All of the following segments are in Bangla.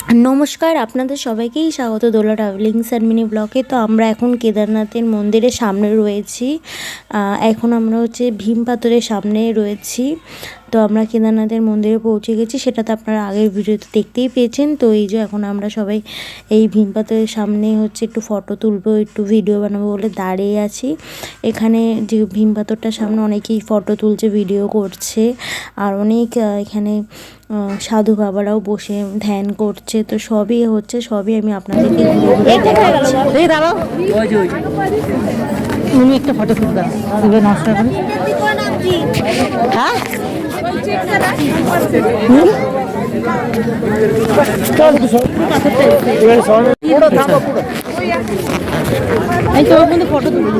নমস্কার, আপনাদের সবাইকেই স্বাগত দোলা ট্রাভেলিংস অ্যান্ড মিনি ব্লগে। তো আমরা এখন কেদারনাথের মন্দিরের সামনে রয়েছি। এখন আমরা ভীম পাথরের সামনে রয়েছি। তো আমরা কেদারনাথের মন্দিরে পৌঁছে গেছি, সেটা তো আপনারা আগের ভিডিওতে দেখতেই পেয়েছেন। তো এই যে এখন আমরা সবাই এই ভীম পাথরের সামনে একটু ফটো তুলবো, একটু ভিডিও বানাবো বলে দাঁড়িয়ে আছি। এখানে যে ভীম পাথরটার সামনে অনেকেই ফটো তুলছে, ভিডিও করছে, আর অনেক এখানে সাধু বাবারাও বসে ধ্যান করছে। তো সবই আমি আপনাদেরকে একটা ফটো তুলতে নমস্কার করি। হ্যাঁ এই তো কিন্তু ফটো তুলি।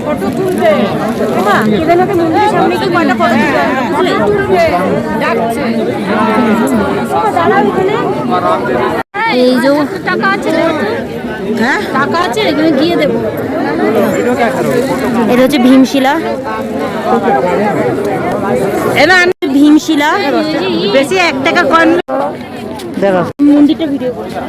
ফটো তুলবে কেদারনাথের মন্দিরের সামনে কি কয়টা ফটো তুলবে ডাকছে। এই যে টাকা আছে, হ্যাঁ টাকা আছে, এখানে দিয়ে দেবো। এটা হচ্ছে ভীমশিলা, ভীমশিলা বেশি 1 টাকা কয়েন। দেখো মন্দিরটা ভিডিও করবে।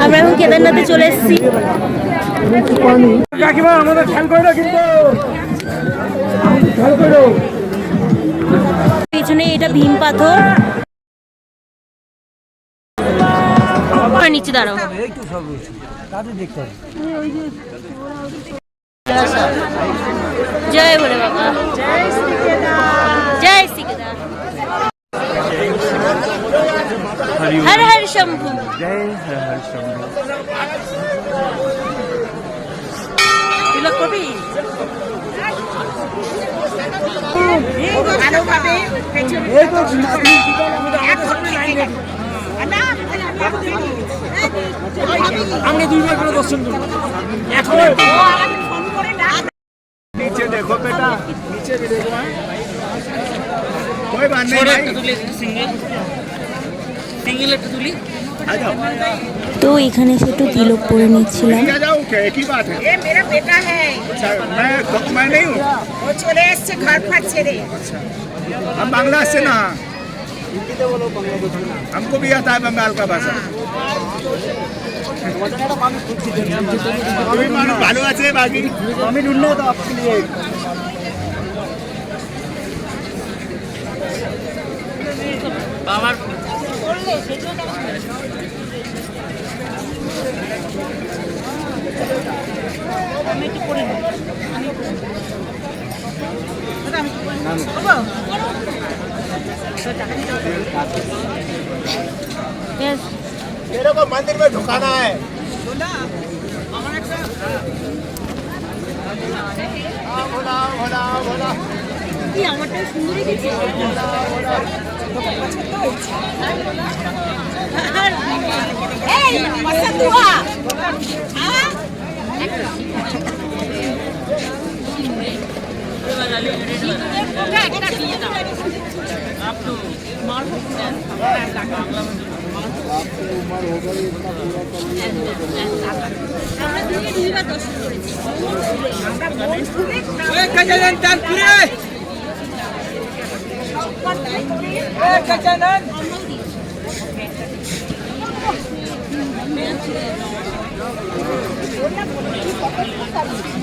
আমরা এখন কেদারনাথে চলে এসেছি। পিছনে এটা ভীম পাথর, নিচে দাঁড়াও। জয় বলে বাবা, জয় শ্রী কেদার, হর হর শম্ভু, জয় হর হর শম্ভু। তিলক কবি हमने 2 बार করে দর্শন করব। এখন नीचे देखो बेटा, नीचे भी देखो। कोई बात नहीं भाई, सिंगल एक तुली आ जाओ। তো এখানে এসে একটু তিলক পরে নিচ্ছিলাম। आ जाओ, क्या एक ही बात है। ये मेरा बेटा है, मैं नहीं हूँ, वो चले से घर पर चले। हम बांग्ला से ना, हमको भी आता है बंगाल का भाषा। ভালো আছে বাকি আমি ঢুঁढना तो आपके लिए। বাবার আমি একটু করে নেব। तेरे को मंदिर में ढुकाना है।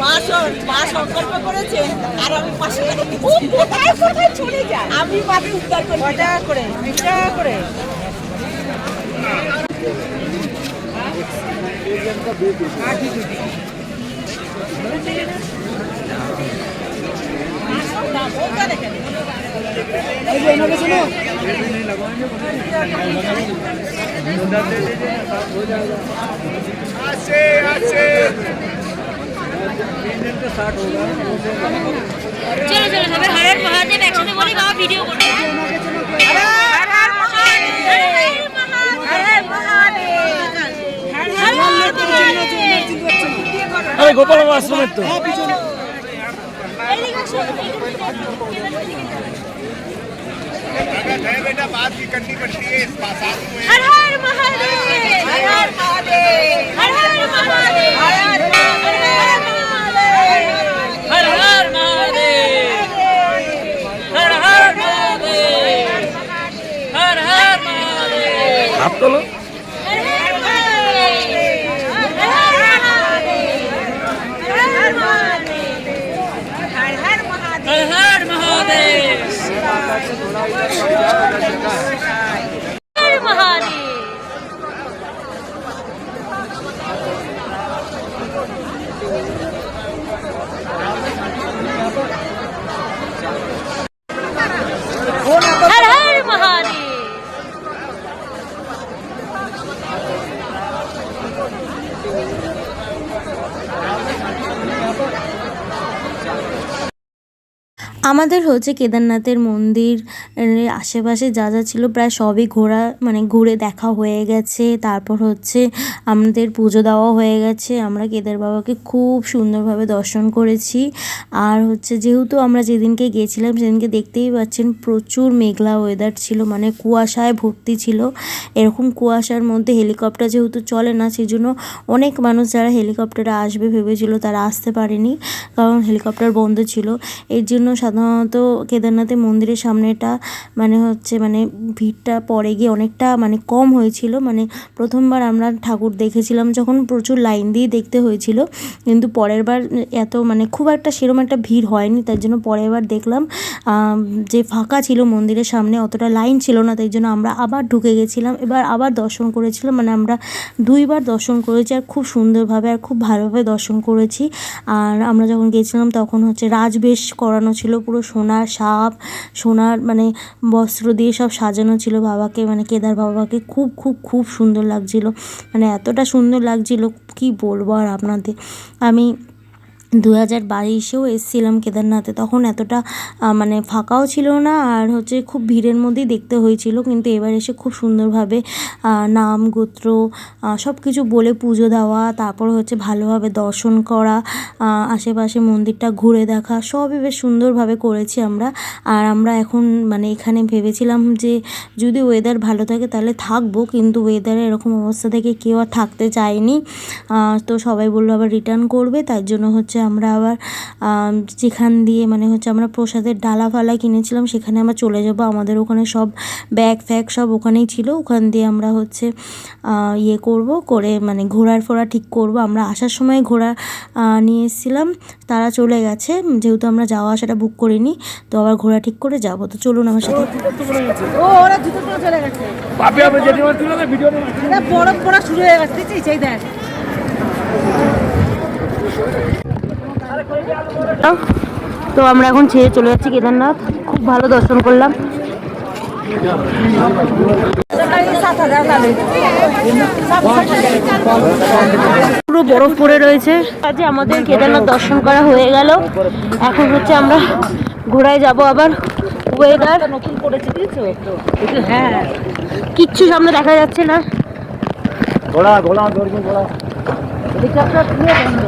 মা সংকল্প করেছেন আর আমি পাশে কোথায় কোথায় চলে যাই আমি মাকে উদ্ধার করি। 10 টাকা করে 20 টাকা করে চলো চলো সবাই হর হর মহাদেব একসাথে বলি, বাবা ভিডিও করবে। আরে গোপাল বাবা আশ্রমের তো बेटा बात भी करनी पड़ती है इस बात में। हर हर महादेव, हर हर महादेव, हर हर महादेव, हर हर महादेव, हर हर महादेव, हर हर महादेव, हर हर महादेव। হাত তোলো। हर हर महादेव, हर हर महादेव, हर हर महादेव, हर हर महादेव हर हर महादेव, हर महादेव। हर हर महादेव। আমাদের হচ্ছে কেদারনাথের মন্দির আশেপাশে যা যা ছিল প্রায় সবই ঘোরা মানে ঘুরে দেখা হয়ে গেছে। তারপর হচ্ছে আমাদের পুজো দেওয়া হয়ে গেছে। আমরা কেদার বাবাকে খুব সুন্দরভাবে দর্শন করেছি। আর হচ্ছে যেহেতু আমরা যেদিনকে গিয়েছিলাম সেদিনকে দেখতেই পাচ্ছেন প্রচুর মেঘলা ওয়েদার ছিল, মানে কুয়াশায় ভর্তি ছিল। এরকম কুয়াশার মধ্যে হেলিকপ্টার যেহেতু চলে না, সেই জন্য অনেক মানুষ যারা হেলিকপ্টারে আসবে ভেবেছিল তারা আসতে পারেনি, কারণ হেলিকপ্টার বন্ধ ছিল। এর জন্য সাধারণত কেদারনাথের মন্দিরের সামনেটা মানে ভিড়টা পরে গিয়ে অনেকটা মানে কম হয়েছিল। মানে প্রথমবার আমরা ঠাকুর দেখেছিলাম যখন প্রচুর লাইন দিয়ে দেখতে হয়েছিল, কিন্তু পরের বার এত মানে খুব একটা সেরকম একটা ভিড় হয়নি। তার জন্য পরের বার দেখলাম যে ফাঁকা ছিল মন্দিরের সামনে, অতটা লাইন ছিল না, তাই জন্য আমরা আবার ঢুকে গেছিলাম। এবার আবার দর্শন করেছিলাম, মানে আমরা 2 বার দর্শন করেছি আর খুব সুন্দরভাবে আর খুব ভালোভাবে দর্শন করেছি। আর আমরা যখন গেছিলাম তখন হচ্ছে রাজবেশ করানো ছিল, পুরো সোনার সাপ, সোনার মানে বস্ত্র দিয়ে সব সাজানো ছিল বাবাকে, মানে কেদার বাবাকে। খুব খুব খুব সুন্দর লাগছিল, মানে এতটা সুন্দর লাগছিল কি বলবো আর আপনাদের। আমি 2022-এও এসেছিলাম কেদারনাথে, তখন এতটা মানে ফাঁকাও ছিল না আর হচ্ছে খুব ভিড়ের মধ্যেই দেখতে হয়েছিল। কিন্তু এবার এসে খুব সুন্দরভাবে নাম গোত্র সব কিছু বলে পুজো দেওয়া, তারপর হচ্ছে ভালোভাবে দর্শন করা, আশেপাশে মন্দিরটা ঘুরে দেখা, সবই বেশ সুন্দরভাবে করেছি আমরা। আর আমরা এখন মানে এখানে ভেবেছিলাম যে যদি ওয়েদার ভালো থাকে তাহলে থাকবো, কিন্তু ওয়েদারে এরকম অবস্থা থেকে কেউ আর থাকতে চায়নি। তো সবাই বললো আবার রিটার্ন করবে, তার জন্য হচ্ছে আমরা আবার যেখান দিয়ে মানে হচ্ছে আমরা প্রসাদের ডালা ফালা কিনেছিলাম সেখানে আমরা চলে যাবো। আমাদের ওখানে সব ব্যাগ ফ্যাগ সব ওখানেই ছিল, ওখান দিয়ে আমরা হচ্ছে করে মানে ঘোরার ফোরা ঠিক করব। আমরা আসার সময় ঘোড়া নিয়ে এসেছিলাম, তারা চলে গেছে, যেহেতু আমরা যাওয়া আসাটা বুক করিনি, তো আবার ঘোড়া ঠিক করে যাবো। তো চলুন আমার সাথে। ওরা জুতো করে চলে গেছে, পাপে আপনি জেঠিমার তুলে না ভিডিও না বরফ পড়া শুরু হয়ে গেছে, দেখছিস এই দেখ। তো আমরা এখন ছেড়ে চলে যাচ্ছি কেদারনাথ। খুব ভালো দর্শন করলাম। পুরো বরফ পড়ে রয়েছে। আজকে আমাদের কেদারনাথ দর্শন করা হয়ে গেল। এখন হচ্ছে আমরা ঘোড়ায় যাব আবার। ওয়েদার নতুন করেছে, বুঝছো? হ্যাঁ, কিচ্ছু সামনে দেখা যাচ্ছে না। ঘোড়া ঘোড়া দৌড়বে ঘোড়া। হেলিকপ্টার পুরো বন্ধ,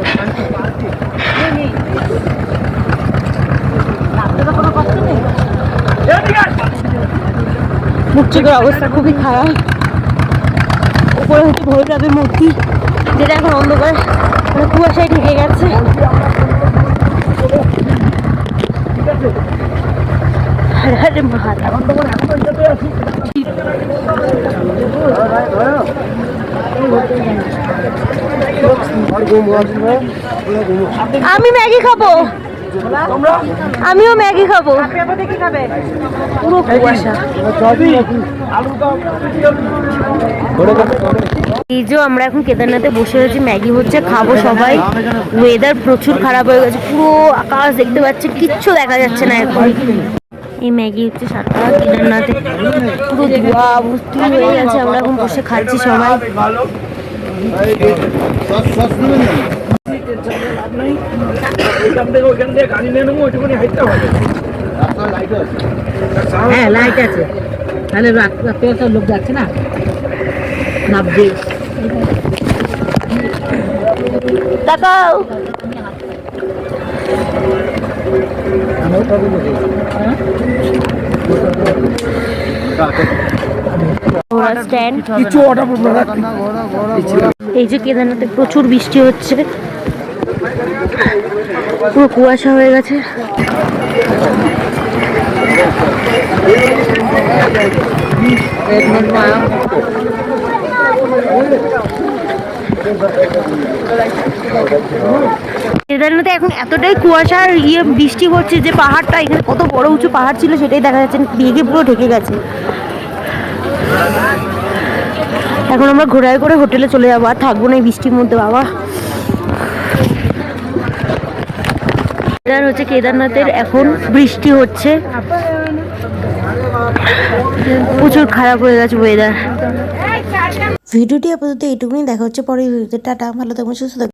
নেই রাস্তাটা কোনো কষ্ট নেই। মুক্তির অবস্থা খুবই খারাপ। উপরে হচ্ছে ভৈরবের মূর্তি, যেটা এখন অন্ধকার মানে কুয়াশায় ঢেকে গেছে। হর হর মহাদেব। আমি ম্যাগি খাবো, আমিও ম্যাগি খাবো। পুরো কুয়াশা। এই যে আমরা এখন কেদারনাথে বসে আছি, ম্যাগি হচ্ছে, খাবো সবাই। ওয়েদার প্রচুর খারাপ হয়ে গেছে, পুরো আকাশ দেখতে পাচ্ছি, কিচ্ছু দেখা যাচ্ছে না এখন। এই ম্যাগি হচ্ছে 7 টাকা, কেদারনাথে পুরো ধোয়া ভর্তি হয়ে গেছে। আমরা এখন বসে খাচ্ছি সবাই। হ্যাঁ লাইট আছে, তাহলে রাত্রে সব লোক যাচ্ছে না, নামবে। তাকাও, স্ট্যান্ড। এই যে কেদারনাথে প্রচুর বৃষ্টি হচ্ছে, পুরো কুয়াশা হয়ে গেছে। কেদারনাথে এখন এতটাই কুয়াশা আর বৃষ্টি হচ্ছে যে পাহাড়টা, এখানে কত বড় উঁচু পাহাড় ছিল সেটাই দেখা যাচ্ছে, মেঘে পুরো ঢেকে গেছে। এখন আমরা ঘোড়ায় করে হোটেলে চলে যাবো, আর থাকবো না এই বৃষ্টির মধ্যে। বাবা, এবার হচ্ছে কেদারনাথের এখন বৃষ্টি হচ্ছে, প্রচুর খারাপ হয়ে গেছে ওয়েদার। ভিডিওটি আপাতত এইটুকুনি, দেখা হচ্ছে পরের ভিডিওতে। টাটা, ভালো থাকবেন, সুস্থ থাকবেন।